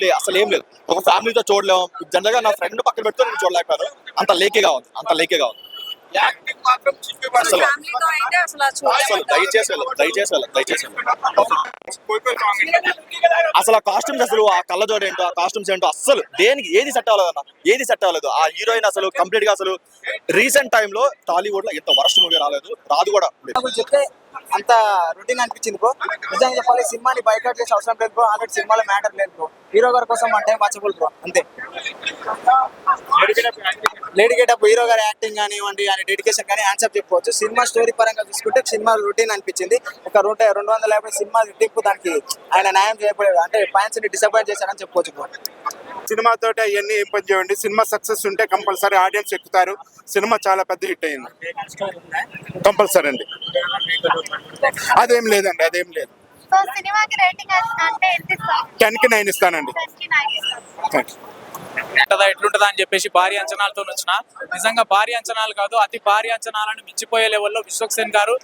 అసలు ఏం లేదు. ఒక ఫ్యామిలీతో చూడలేము. జనరల్ గా నా ఫ్రెండ్ పక్కన పెడితే నేను చూడలేకపోయాను. అంత లేకిగా ఉంది, అంత లేకిగా ఉంది. యాక్టింగ్ మాత్రం అసలు ఫ్యామిలీతో అయితే అసలు అసలు దయచేసి వెళ్ళదు, దయచేసి వెళ్ళదు, దయచేసి వెళ్ళదు. అసలు ఆ కాస్ట్యూమ్స్, అసలు ఆ కళ్ళజోడు ఏంటో, ఆ కాస్ట్యూమ్స్ ఏంటో అసలు దేనికి ఏది సెట్ అవ్వలేదు అన్న, ఏది సెట్ అవ్వలేదు. ఆ హీరోయిన్ అసలు కంప్లీట్ గా అసలు రీసెంట్ టైమ్ లో టాలీవుడ్ లో ఎంత వరస్ట్ మూవీ రాలేదు, రాదు కూడా లేదు. చెప్తే అంత రొటీన్ అనిపించింది బ్రో. నిజంగా చెప్పాలి, సినిమాని బైకాట్ చేసే అవసరం లేదు బ్రో. ఆల్రెడీ సినిమాలో మ్యాటర్ లేదు బ్రో. హీరో గారి కోసం అంటే వాచబుల్ బ్రో, అంతే. లేడీ గెటప్, హీరో గారి యాక్టింగ్ కానివ్వండి, ఆయన డెడికేషన్ కానీ ఆన్సర్ చెప్పుకోవచ్చు. సినిమా స్టోరీ పరంగా చూసుకుంటే సినిమా రొటీన్ అనిపించింది. ఒక 250 సినిమా టిప్పు దానికి ఆయన న్యాయం చేయబడలేదు, అంటే ఫ్యాన్స్ ని డిసప్పాయింట్ చేశారని చెప్పుకోవచ్చు బ్రో. సినిమాతో అవన్నీ ఏం పని చేయండి. సినిమా సక్సెస్ ఉంటే కంపల్సరీ ఆడియన్స్ ఎక్కుతారు. సినిమా చాలా పెద్ద హిట్ అయింది, కంపల్సరీ అండి. అదేం లేదండి, అదేం లేదు. సో సినిమాకి రేటింగ్ అంటే ఎంత ఇస్తారు? 10కి 9 ఇస్తానండి. 10కి 9 ఇస్తారు. Thank you. ఎట్లుంటదా అని చెప్పేసి భారీ అంచనాలతో వచ్చిన, నిజంగా భారీ అంచనాలు కాదు, అతి భారీ అంచనాలను మించిపోయే లెవెల్లో విశ్వక్సేన్ గారు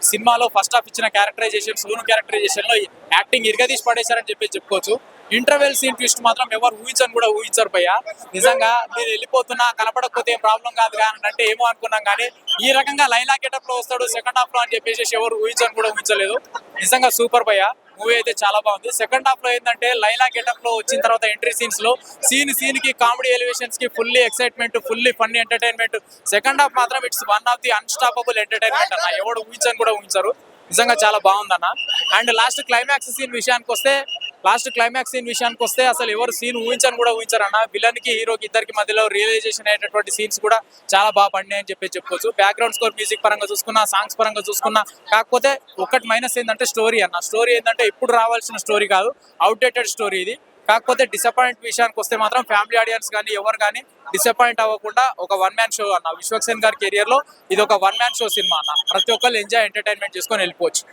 సినిమాలో ఫస్ట్ హాఫ్ ఇచ్చిన క్యారెక్టరైజేషన్, సోను క్యారెక్టరైజేషన్ లో యాక్టింగ్ ఇరగదీసి పడేశారని చెప్పి చెప్పుకోవచ్చు. ఇంటర్వెల్ సీన్ ట్విస్ట్ మాత్రం ఎవరు ఊహించని కూడా ఊహించారు భయ్య. నిజంగా మీరు వెళ్ళిపోతున్నా కనపడకపోతే ఏం ప్రాబ్లం కాదు కానీ అంటే ఏమో అనుకున్నాం, కానీ ఈ రకంగా లైలా గెటప్ లో వస్తాడు సెకండ్ హాఫ్ లో అని చెప్పేసి ఎవరు ఊహించని కూడా ఊహించలేదు. నిజంగా సూపర్ భయ్య, మూవీ అయితే చాలా బాగుంది. సెకండ్ హాఫ్ లో ఏంటంటే లైలా గెటప్ లో వచ్చిన తర్వాత ఎంట్రీ సీన్స్ లో సీన్ కి కామెడీ ఎలివేషన్స్ కి fully excitement, fully funny entertainment. Second half మాత్రం it's one of the unstoppable entertainment అన్న, ఎవడు ఊహించని కూడా ఊహించారు. నిజంగా చాలా బాగుందన్న. అండ్ లాస్ట్ క్లైమాక్స్ సీన్ విషయానికి వస్తే అసలు ఎవరు సీన్ ఊహించని కూడా ఊహించారన్న. విలన్ కి హీరోకి ఇద్దరికి మధ్యలో రియలైజేషన్ అయ్యేటటువంటి సీన్స్ కూడా చాలా బాగా పడినాయని చెప్పి చెప్పుకోవచ్చు. బ్యాక్గ్రౌండ్ స్కోర్, మ్యూజిక్ పరంగా చూసుకున్నా, సాంగ్స్ పరంగా చూసుకున్నా. కాకపోతే ఒకటి మైనస్ ఏంటంటే స్టోరీ అన్న. స్టోరీ ఏంటంటే ఇప్పుడు రావాల్సిన స్టోరీ కాదు, అవుట్డేటెడ్ స్టోరీ ఇది. కాకపోతే డిసప్పాయింట్ విషయానికి వస్తే మాత్రం ఫ్యామిలీ ఆడియన్స్ కానీ ఎవరు కానీ డిసప్పాయింట్ అవ్వకుండా ఒక వన్ మ్యాన్ షో అన్న. విశ్వక్సేన్ గారి కెరియర్ లో ఇది ఒక వన్ మ్యాన్ షో సినిమా అన్న. ప్రతి ఒక్కరు ఎంజాయ్ ఎంటర్టైన్మెంట్ చేసుకొని వెళ్ళిపోవచ్చు.